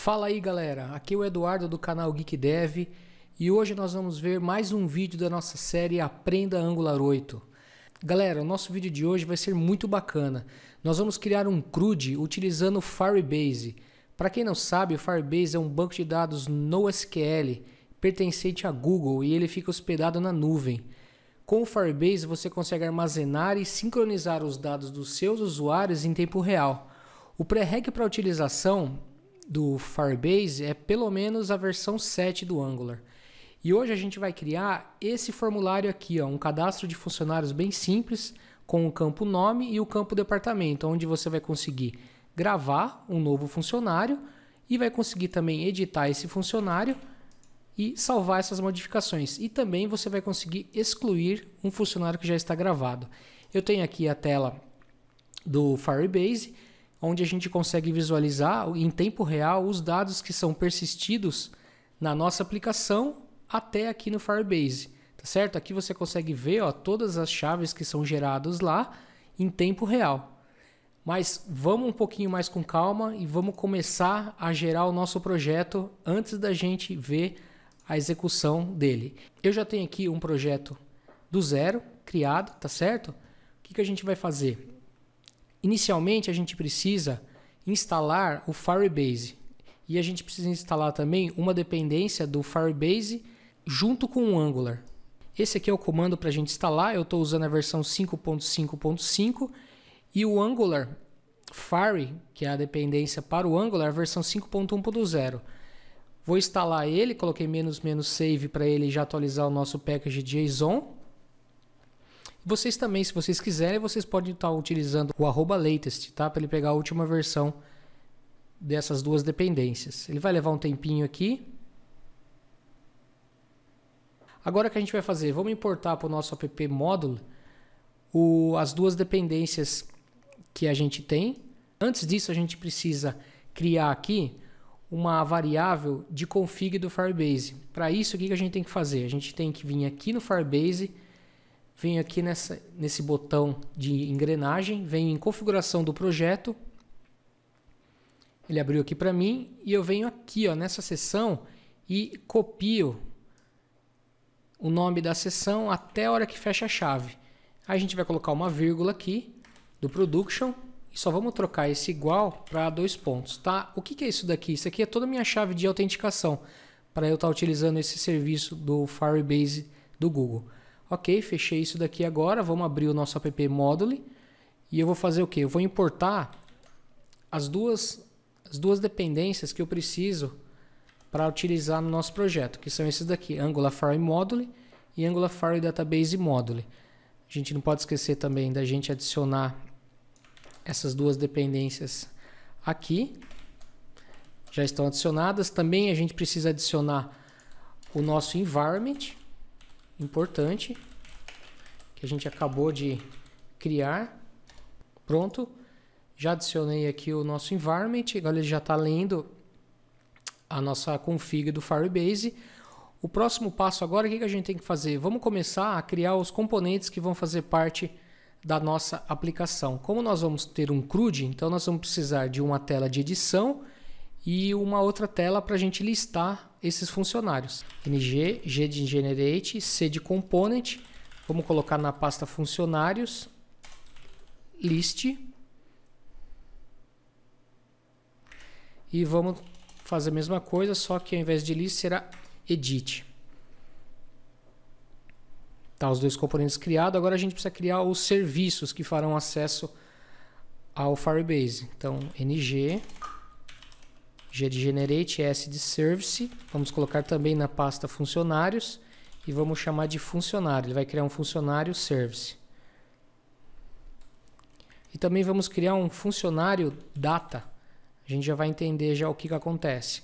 Fala aí galera, aqui é o Eduardo do canal Geek Dev e hoje nós vamos ver mais um vídeo da nossa série Aprenda Angular 8. Galera, o nosso vídeo de hoje vai ser muito bacana. Nós vamos criar um CRUD utilizando o Firebase. Para quem não sabe, o Firebase é um banco de dados NoSQL pertencente a Google e ele fica hospedado na nuvem. Com o Firebase você consegue armazenar e sincronizar os dados dos seus usuários em tempo real. O pré-req para utilização do Firebase é pelo menos a versão 7 do Angular. E hoje a gente vai criar esse formulário aqui, ó, um cadastro de funcionários bem simples, com o campo nome e o campo departamento, onde você vai conseguir gravar um novo funcionário e vai conseguir também editar esse funcionário e salvar essas modificações. E também você vai conseguir excluir um funcionário que já está gravado. Eu tenho aqui a tela do Firebase, onde a gente consegue visualizar em tempo real os dados que são persistidos na nossa aplicação até aqui no Firebase, tá certo? Aqui você consegue ver, ó, todas as chaves que são geradas lá em tempo real. Mas vamos um pouquinho mais com calma e vamos começar a gerar o nosso projeto antes da gente ver a execução dele. Eu já tenho aqui um projeto do zero criado, tá certo? O que a gente vai fazer? Inicialmente a gente precisa instalar o Firebase e a gente precisa instalar também uma dependência do Firebase junto com o Angular. Esse aqui é o comando para a gente instalar, eu estou usando a versão 5.5.5 e o Angular Fire, que é a dependência para o Angular, a versão 5.1.0. Vou instalar ele, coloquei "-save" para ele já atualizar o nosso package JSON. Vocês também, se vocês quiserem, vocês podem estar utilizando o @latest, tá? Para ele pegar a última versão dessas duas dependências. Ele vai levar um tempinho aqui. Agora o que a gente vai fazer? Vamos importar para o nosso app module as duas dependências que a gente tem. Antes disso, a gente precisa criar aqui uma variável de config do Firebase. Para isso, o que a gente tem que fazer? A gente tem que vir aqui no Firebase, venho aqui nesse botão de engrenagem, venho em configuração do projeto, ele abriu aqui para mim, e eu venho aqui, ó, nessa seção e copio o nome da seção até a hora que fecha a chave. Aí a gente vai colocar uma vírgula aqui do production e só vamos trocar esse igual para 2 pontos, tá? O que é isso daqui? Isso aqui é toda a minha chave de autenticação para eu estar utilizando esse serviço do Firebase do Google. Ok, fechei isso daqui agora, vamos abrir o nosso app module e eu vou fazer o que? Eu vou importar as duas dependências que eu preciso para utilizar no nosso projeto, que são esses daqui, Angular Fire Module e Angular Fire Database Module. A gente não pode esquecer também da gente adicionar essas duas dependências aqui, já estão adicionadas. Também a gente precisa adicionar o nosso environment, importante, que a gente acabou de criar. Pronto, já adicionei aqui o nosso environment, agora ele já está lendo a nossa config do Firebase. O próximo passo agora, o que a gente tem que fazer? Vamos começar a criar os componentes que vão fazer parte da nossa aplicação. Como nós vamos ter um CRUD, então nós vamos precisar de uma tela de edição e uma outra tela para a gente listar esses funcionários. ng, g de generate, c de component. Vamos colocar na pasta funcionários, list. E vamos fazer a mesma coisa, só que ao invés de list será edit. Tá, os dois componentes criados. Agora a gente precisa criar os serviços que farão acesso ao Firebase. Então, ng, g de generate, s de service. Vamos colocar também na pasta funcionários e vamos chamar de funcionário. Ele vai criar um funcionário service. E também vamos criar um funcionário data. A gente já vai entender já o que acontece.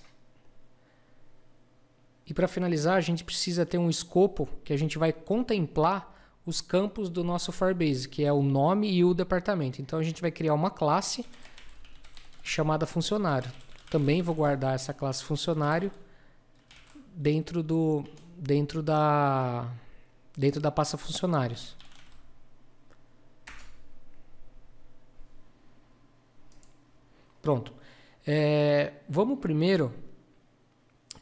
E para finalizar, a gente precisa ter um escopo que a gente vai contemplar os campos do nosso Firebase, que é o nome e o departamento. Então a gente vai criar uma classe chamada funcionário. Também vou guardar essa classe funcionário dentro da pasta funcionários. Pronto. Vamos primeiro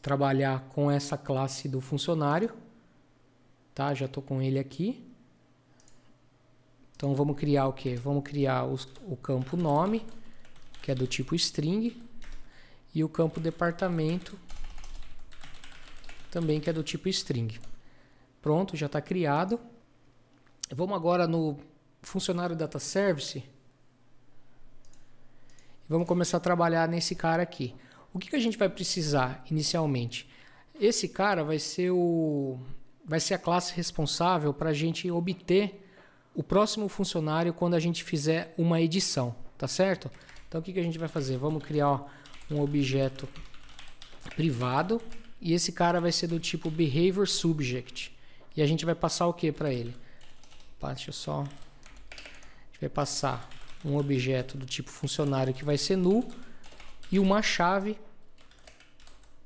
trabalhar com essa classe do funcionário, tá? Já estou com ele aqui. Então vamos criar o quê? Vamos criar o campo nome, que é do tipo string, e o campo departamento, também que é do tipo string. Pronto, já está criado. Vamos agora no funcionário data service. Vamos começar a trabalhar nesse cara aqui. O que a gente vai precisar inicialmente? Esse cara vai ser a classe responsável para a gente obter o próximo funcionário quando a gente fizer uma edição, tá certo? Então o que a gente vai fazer? Vamos criar um objeto privado e esse cara vai ser do tipo behavior subject. E a gente vai passar o que para ele? Deixa eu só... A gente vai passar um objeto do tipo funcionário que vai ser null e uma chave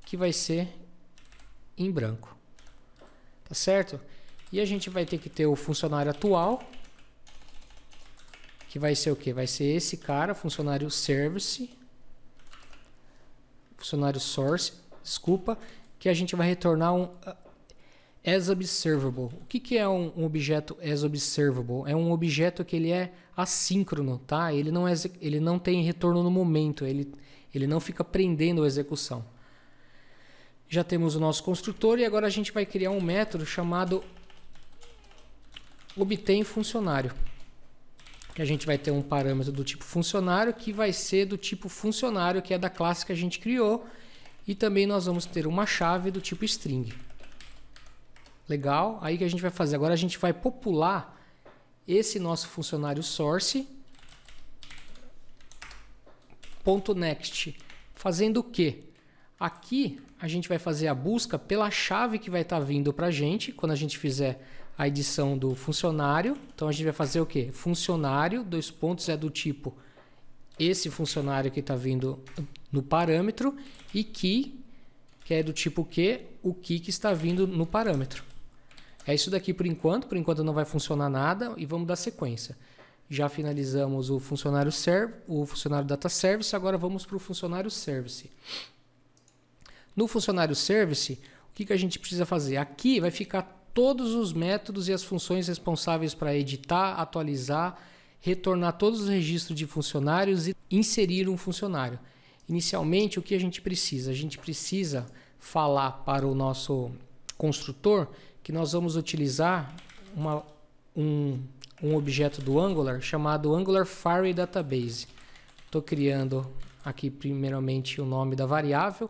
que vai ser em branco. Tá certo? E a gente vai ter que ter o funcionário atual, que vai ser o que? Vai ser esse cara, funcionário service, funcionário source, desculpa, que a gente vai retornar um asObservable. O que é um objeto asObservable? É um objeto que ele é assíncrono, tá? Ele não tem retorno no momento, ele não fica prendendo a execução. Já temos o nosso construtor e agora a gente vai criar um método chamado obtém funcionário. Que a gente vai ter um parâmetro do tipo funcionário que vai ser do tipo funcionário, que é da classe que a gente criou, e também nós vamos ter uma chave do tipo string. Legal? Aí que a gente vai fazer? Agora a gente vai popular esse nosso funcionário source .next, fazendo o quê? Aqui a gente vai fazer a busca pela chave que vai estar vindo para a gente quando a gente fizer a edição do funcionário. Então a gente vai fazer o quê? Funcionário, dois pontos, é do tipo esse funcionário que está vindo no parâmetro, e key, que é do tipo o key que está vindo no parâmetro. É isso daqui por enquanto não vai funcionar nada e vamos dar sequência. Já finalizamos o funcionário data service, agora vamos para o funcionário service. No funcionário service, o que a gente precisa fazer? Aqui vai ficar todos os métodos e as funções responsáveis para editar, atualizar, retornar todos os registros de funcionários e inserir um funcionário. Inicialmente, o que a gente precisa? A gente precisa falar para o nosso construtor que nós vamos utilizar um objeto do Angular chamado Angular Fire Database. Estou criando aqui primeiramente o nome da variável.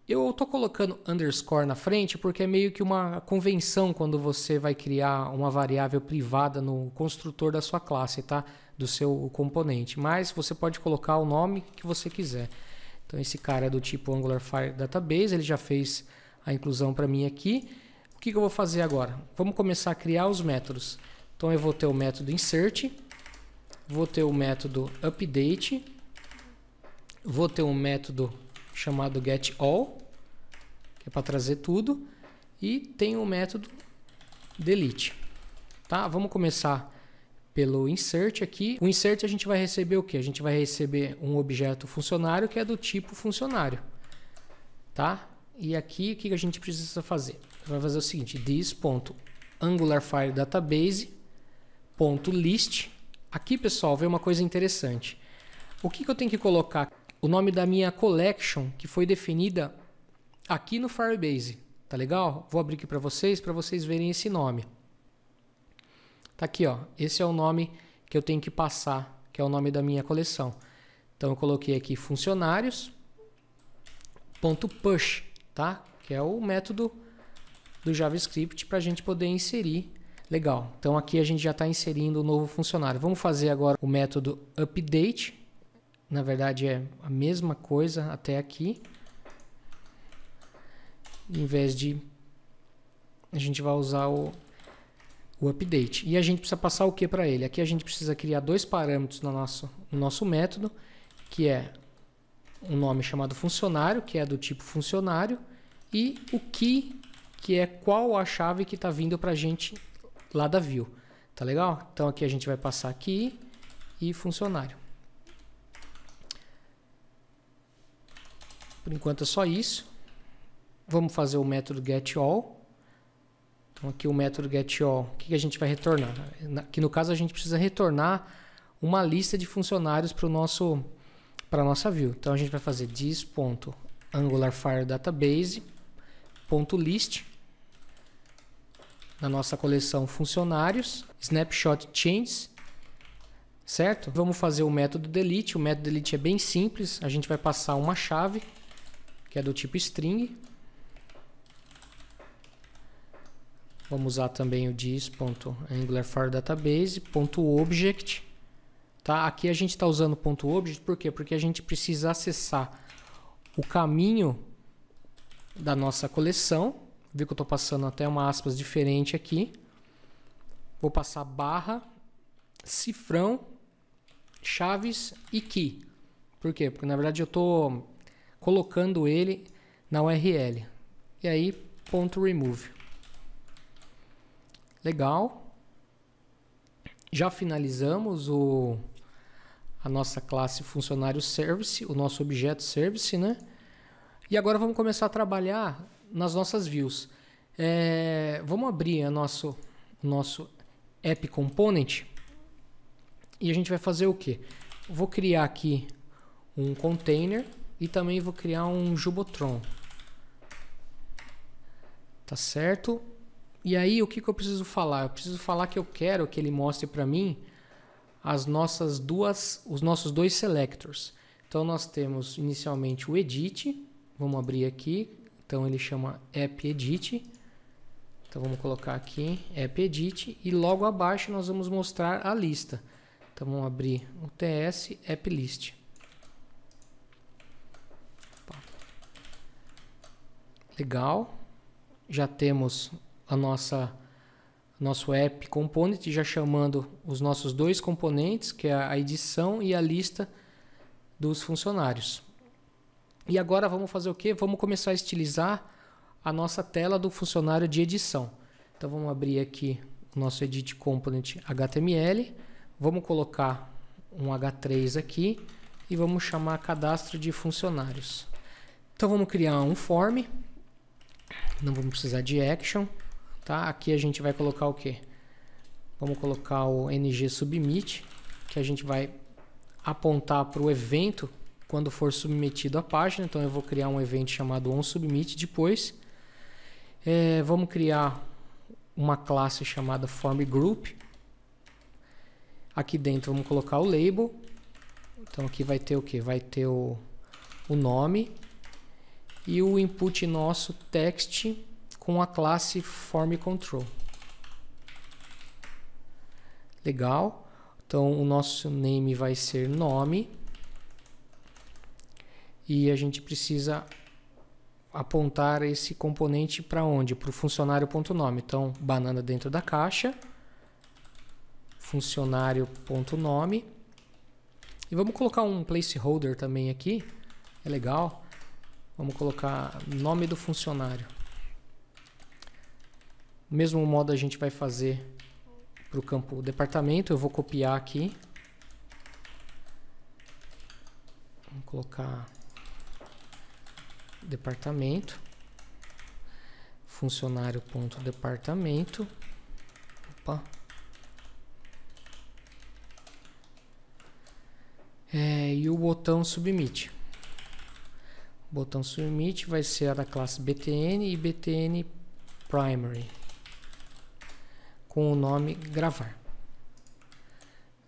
Eu estou colocando underscore na frente porque é meio que uma convenção quando você vai criar uma variável privada no construtor da sua classe, tá? Do seu componente. Mas você pode colocar o nome que você quiser. Então esse cara é do tipo Angular Fire Database, ele já fez a inclusão para mim aqui. O que eu vou fazer agora? Vamos começar a criar os métodos. Então eu vou ter o método insert, vou ter o método update, vou ter um método chamado getAll, que é para trazer tudo, e tem o método delete. Tá? Vamos começar pelo insert aqui. O insert a gente vai receber o que? A gente vai receber um objeto funcionário que é do tipo funcionário. Tá? E aqui o que a gente precisa fazer? Vai fazer o seguinte: this.AngularFireDatabase.list. Aqui, pessoal, vem uma coisa interessante. O que eu tenho que colocar? O nome da minha collection que foi definida aqui no Firebase. Tá legal? Vou abrir aqui para vocês verem esse nome. Tá aqui, ó. Esse é o nome que eu tenho que passar, que é o nome da minha coleção. Então eu coloquei aqui funcionários.push, tá? Que é o método do JavaScript para a gente poder inserir. Legal. Então aqui a gente já está inserindo o novo funcionário. Vamos fazer agora o método update. Na verdade é a mesma coisa até aqui. Em vez de a gente vai usar o update. E a gente precisa passar o que para ele? Aqui a gente precisa criar dois parâmetros no nosso método, que é um nome chamado funcionário, que é do tipo funcionário, e o key, que é qual a chave que está vindo para a gente lá da view. Tá legal? Então aqui a gente vai passar key e funcionário. Por enquanto é só isso. Vamos fazer o método getAll. Então aqui o método getAll, o que a gente vai retornar? Aqui no caso a gente precisa retornar uma lista de funcionários para a nossa view. Então a gente vai fazer this.AngularFileDatabase.list na nossa coleção funcionários, snapshot changes, certo? Vamos fazer o método delete. O método delete é bem simples. A gente vai passar uma chave que é do tipo string. Vamos usar também o this.AngularFileDatabase.object. Tá? Aqui a gente está usando o .object, por quê? Porque a gente precisa acessar o caminho da nossa coleção. Vê que eu estou passando até uma aspas diferente aqui. Vou passar barra, cifrão, chaves e key. Por quê? Porque na verdade eu estou colocando ele na URL. E aí, .remove. Legal. Já finalizamos a nossa classe funcionário service, o nosso objeto service, né? E agora vamos começar a trabalhar nas nossas views. Vamos abrir o nosso app component e a gente vai fazer o quê? Vou criar aqui um container e também vou criar um Jubotron. Tá certo? E aí o que eu preciso falar? Eu preciso falar que eu quero que ele mostre para mim os nossos dois selectors. Então nós temos inicialmente o edit. Vamos abrir aqui. Então ele chama app edit. Então vamos colocar aqui app edit e logo abaixo nós vamos mostrar a lista. Então vamos abrir o ts app list. Legal. Já temos nosso app component já chamando os nossos dois componentes, que é a edição e a lista dos funcionários. E agora vamos fazer o quê? Vamos começar a estilizar a nossa tela do funcionário de edição. Então vamos abrir aqui o nosso edit component HTML, vamos colocar um H3 aqui e vamos chamar cadastro de funcionários. Então vamos criar um form, não vamos precisar de action. Tá? Aqui a gente vai colocar o quê? Vamos colocar o ng-submit, que a gente vai apontar para o evento quando for submetido à página. Então eu vou criar um evento chamado onSubmit depois. Vamos criar uma classe chamada formGroup. Aqui dentro vamos colocar o label. Então aqui vai ter o quê? Vai ter o nome e o input nosso text com a classe formControl. Legal. Então o nosso name vai ser nome. E a gente precisa apontar esse componente para onde? Para o funcionário.nome. Então banana dentro da caixa. Funcionário.nome. E vamos colocar um placeholder também aqui. É legal. Vamos colocar nome do funcionário. Do mesmo modo a gente vai fazer para o campo departamento. Eu vou copiar aqui. Vamos colocar departamento. Funcionário.departamento. Opa. E o botão submit. O botão submit vai ser da classe btn e btn primary. Com o nome gravar.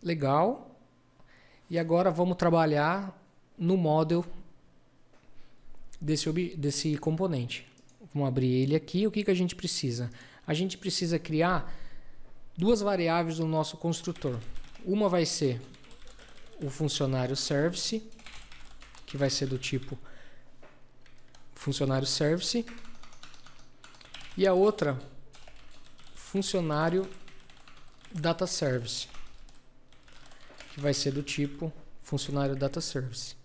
Legal. E agora vamos trabalhar no model desse componente. Vamos abrir ele aqui. O que a gente precisa? A gente precisa criar duas variáveis no nosso construtor. Uma vai ser o funcionário service, que vai ser do tipo funcionário service, e a outra funcionário data service, que vai ser do tipo funcionário data service.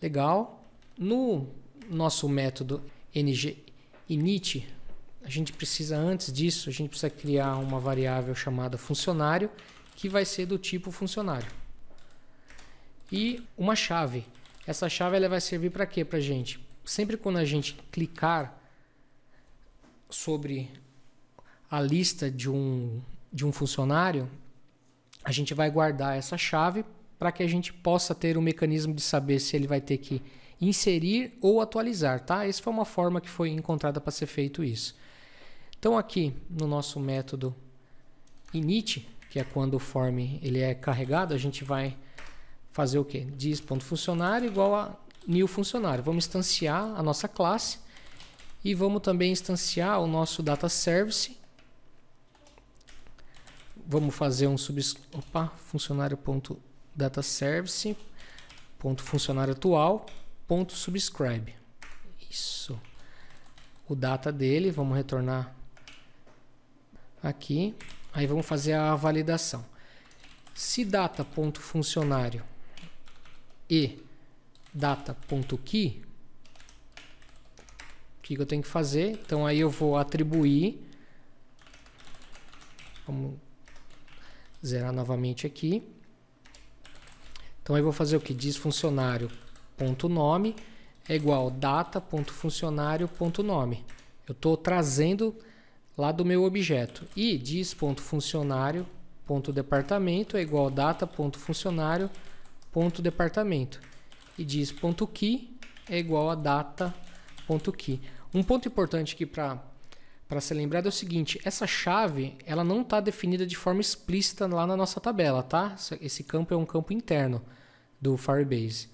Legal. No nosso método ng-init, a gente precisa, antes disso, a gente precisa criar uma variável chamada funcionário, que vai ser do tipo funcionário. E uma chave. Essa chave ela vai servir para quê para gente? Sempre quando a gente clicar sobre a lista de um funcionário, a gente vai guardar essa chave para que a gente possa ter um mecanismo de saber se ele vai ter que inserir ou atualizar, tá? Essa foi uma forma que foi encontrada para ser feito isso. Então aqui no nosso método init, que é quando o form ele é carregado, a gente vai fazer o quê? Dis.funcionário igual a new funcionário. Vamos instanciar a nossa classe e vamos também instanciar o nosso data service. Vamos fazer um funcionário.dataservice.funcionário atual.subscribe. Isso. O data dele, vamos retornar aqui. Aí vamos fazer a validação. Se data.funcionário e data.key, o que eu tenho que fazer? Então aí eu vou atribuir, vamos zerar novamente aqui. Então aí eu vou fazer o que? Diz funcionário.nome é igual data.funcionário.nome. Eu estou trazendo lá do meu objeto. E diz.funcionário.departamento é igual data.funcionário.departamento. E diz.key é igual a data.key. Um ponto importante aqui para ser lembrado é o seguinte: essa chave ela não está definida de forma explícita lá na nossa tabela, tá? Esse campo é um campo interno do Firebase.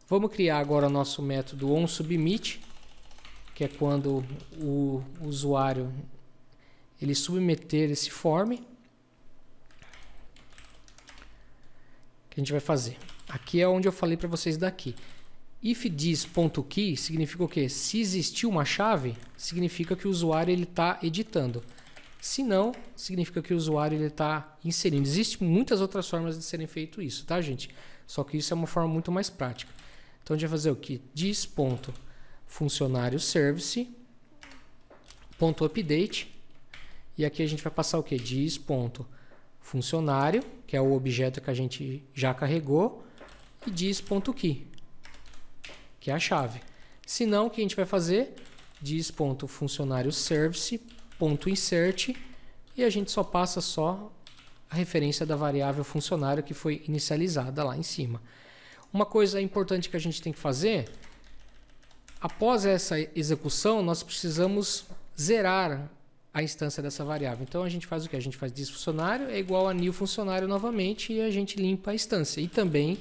Vamos criar agora o nosso método onSubmit, que é quando o usuário ele submeter esse form. Que a gente vai fazer. Aqui é onde eu falei para vocês daqui. If this.key significa o quê? Se existiu uma chave, significa que o usuário está editando. Se não, significa que o usuário está inserindo. Existem muitas outras formas de serem feito isso, tá, gente? Só que isso é uma forma muito mais prática. Então a gente vai fazer o quê? Dis.funcionário_service.update. E aqui a gente vai passar o quê? Dis.funcionário, que é o objeto que a gente já carregou, e dis.key, que é a chave. Se não, o que a gente vai fazer? Dis.funcionário_service.insert, e a gente só passa só a referência da variável funcionário que foi inicializada lá em cima. Uma coisa importante que a gente tem que fazer, após essa execução, nós precisamos zerar a instância dessa variável. Então a gente faz o que? A gente faz disfuncionário é igual a new funcionário novamente e a gente limpa a instância. E também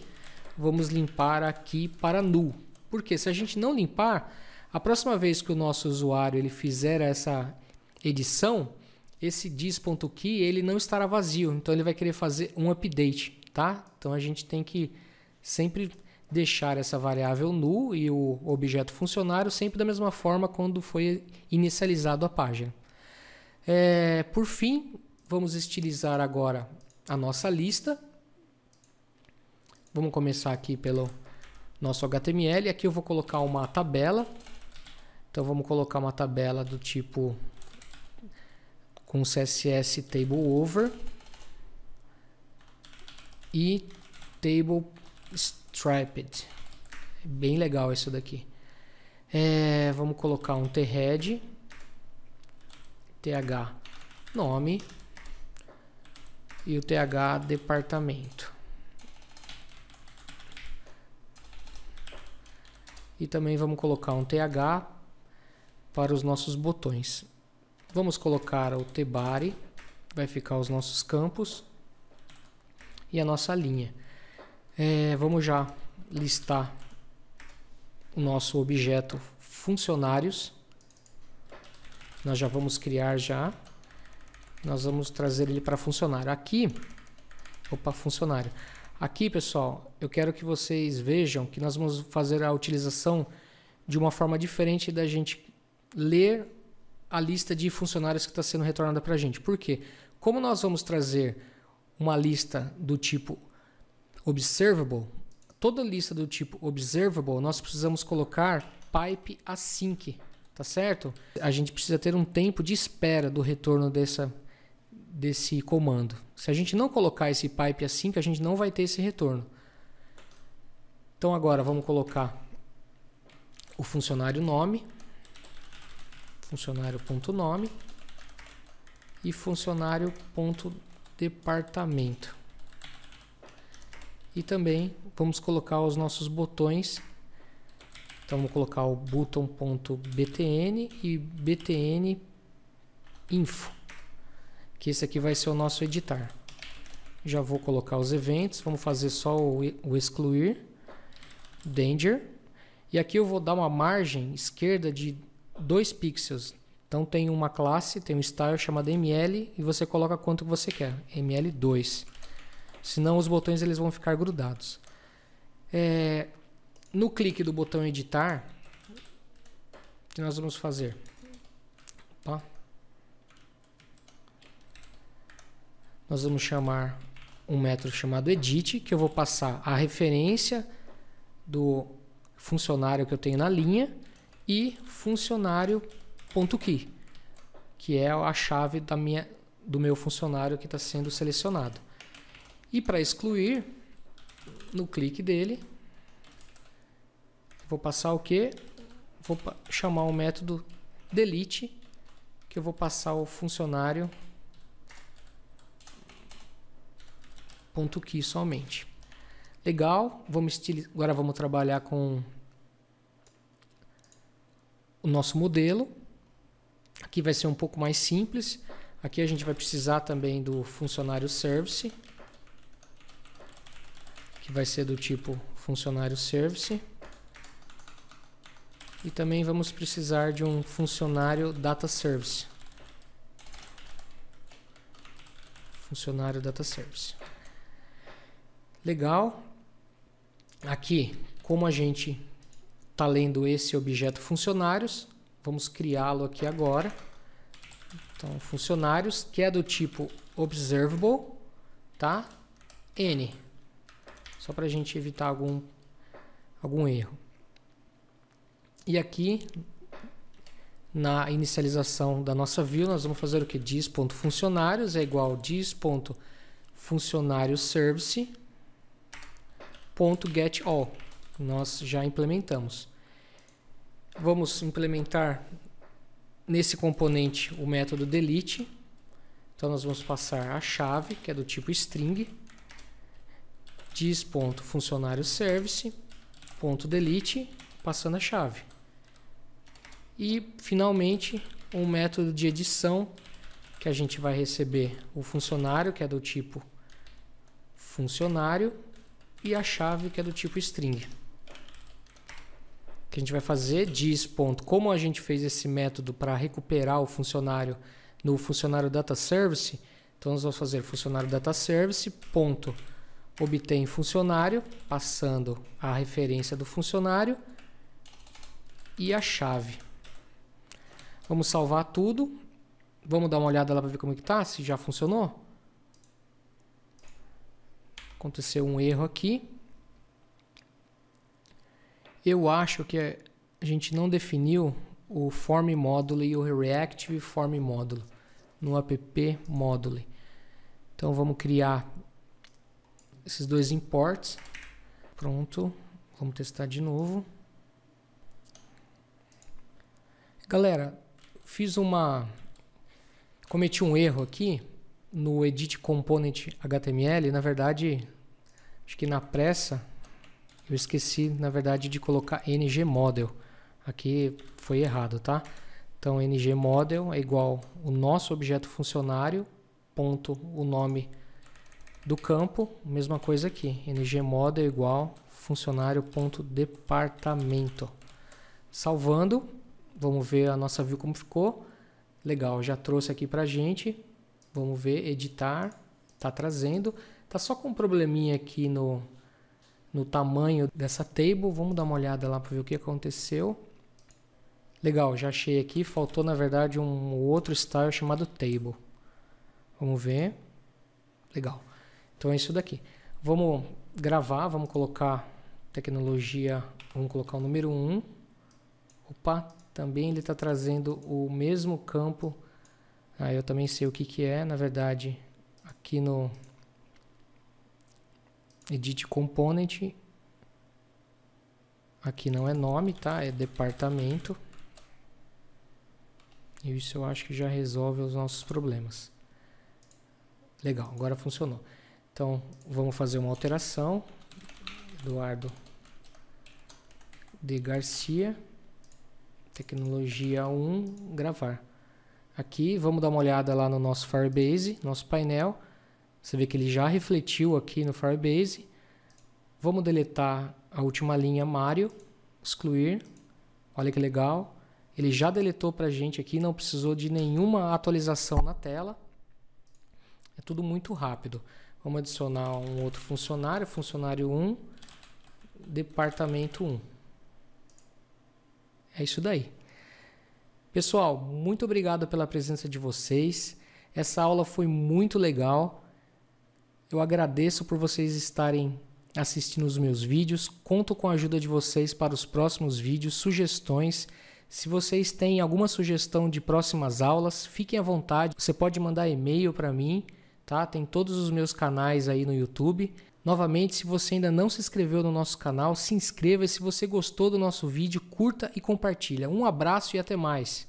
vamos limpar aqui para null. Porque se a gente não limpar, a próxima vez que o nosso usuário ele fizer essa edição, esse dis.key ele não estará vazio. Então ele vai querer fazer um update, tá? Então a gente tem que sempre deixar essa variável null e o objeto funcionário sempre da mesma forma quando foi inicializado a página. Por fim, vamos estilizar agora a nossa lista. Vamos começar aqui pelo nosso HTML. Aqui eu vou colocar uma tabela. Então vamos colocar uma tabela do tipo com CSS Table Over e Table Striped. Bem legal isso daqui. Vamos colocar um thead, th nome e o th departamento. E também vamos colocar um th para os nossos botões. Vamos colocar o tbody, vai ficar os nossos campos e a nossa linha. Vamos já listar o nosso objeto funcionários. Nós já vamos criar já. Nós vamos trazer ele para funcionário. Funcionário. Aqui, pessoal, eu quero que vocês vejam que nós vamos fazer a utilização de uma forma diferente da gente ler a lista de funcionários que está sendo retornada para a gente. Por quê? Como nós vamos trazer uma lista do tipo observable, toda lista do tipo observable, nós precisamos colocar pipe async, tá certo? A gente precisa ter um tempo de espera do retorno desse comando. Se a gente não colocar esse pipe async, a gente não vai ter esse retorno. Então agora vamos colocar o funcionário nome, funcionário.nome e funcionário.departamento. E também vamos colocar os nossos botões. Então vamos colocar o button.btn e btn info, que esse aqui vai ser o nosso editar. Já vou colocar os eventos, vamos fazer só o excluir, danger, e aqui eu vou dar uma margem esquerda de 2 pixels. Então tem uma classe, tem um style chamado ml e você coloca quanto você quer, ml2. Senão os botões eles vão ficar grudados. No clique do botão editar, o que nós vamos fazer? Opa. Nós vamos chamar um método chamado edit, que eu vou passar a referência do funcionário que eu tenho na linha e funcionário.key, que é a chave do meu funcionário que está sendo selecionado. E para excluir, no clique dele, vou passar o quê? Vou chamar o método delete, que eu vou passar o funcionário.key somente. Legal, agora vamos trabalhar com o nosso modelo. Aqui vai ser um pouco mais simples. Aqui a gente vai precisar também do funcionário service, que vai ser do tipo funcionário service. E também vamos precisar de um funcionário data service. Funcionário data service. Legal. Aqui, como a gente está lendo esse objeto funcionários, vamos criá-lo aqui agora. Então, funcionários, que é do tipo observable, tá? N. Só para a gente evitar algum erro. E aqui, na inicialização da nossa view, nós vamos fazer o que? Dis.funcionários é igual dis.funcionárioservice.getAll. Nós já implementamos. Vamos implementar nesse componente o método delete. Então nós vamos passar a chave, que é do tipo string, dis.funcionárioservice.delete, passando a chave. E finalmente um método de edição, que a gente vai receber o funcionário, que é do tipo funcionário, e a chave, que é do tipo string. Que a gente vai fazer dis. Como a gente fez esse método para recuperar o funcionário no funcionário data service, então nós vamos fazer funcionário data service ponto obtém funcionário, passando a referência do funcionário e a chave. Vamos salvar tudo. Vamos dar uma olhada lá para ver como é que tá, se já funcionou. Aconteceu um erro aqui. Eu acho que a gente não definiu o form module e o reactive form module no app module. Então vamos criar esses dois imports. Pronto. Vamos testar de novo. Galera, cometi um erro aqui no edit component HTML. Na verdade, acho que na pressa eu esqueci, na verdade, de colocar ngModel. Aqui foi errado, tá? Então ngModel é igual o nosso objeto funcionário ponto o nome do campo, mesma coisa aqui. ngModel é igual funcionário.departamento. Salvando, vamos ver a nossa view como ficou. Legal, já trouxe aqui pra gente. Vamos ver, editar, tá trazendo. Tá só com um probleminha aqui no tamanho dessa table. Vamos dar uma olhada lá para ver o que aconteceu. Legal, já achei aqui. Faltou, na verdade, um outro style chamado table. Vamos ver. Legal. Então é isso daqui. Vamos gravar, vamos colocar tecnologia, vamos colocar o número 1. Opa, também ele está trazendo o mesmo campo. Eu também sei o que é, na verdade, aqui no Edit Component, Aqui não é nome, tá? É departamento. E isso eu acho que já resolve os nossos problemas. Legal, agora funcionou. Então, vamos fazer uma alteração. Eduardo de Garcia, tecnologia 1, gravar. Aqui, vamos dar uma olhada lá no nosso Firebase, nosso painel. Você vê que ele já refletiu aqui no Firebase. Vamos deletar a última linha Mário, excluir. Olha que legal. Ele já deletou para a gente aqui, não precisou de nenhuma atualização na tela. É tudo muito rápido. Vamos adicionar um outro funcionário, funcionário 1, departamento 1. É isso daí. Pessoal, muito obrigado pela presença de vocês. Essa aula foi muito legal. Eu agradeço por vocês estarem assistindo os meus vídeos. Conto com a ajuda de vocês para os próximos vídeos, sugestões. Se vocês têm alguma sugestão de próximas aulas, fiquem à vontade. Você pode mandar e-mail para mim, tá? Tem todos os meus canais aí no YouTube. Novamente, se você ainda não se inscreveu no nosso canal, se inscreva. E se você gostou do nosso vídeo, curta e compartilha. Um abraço e até mais.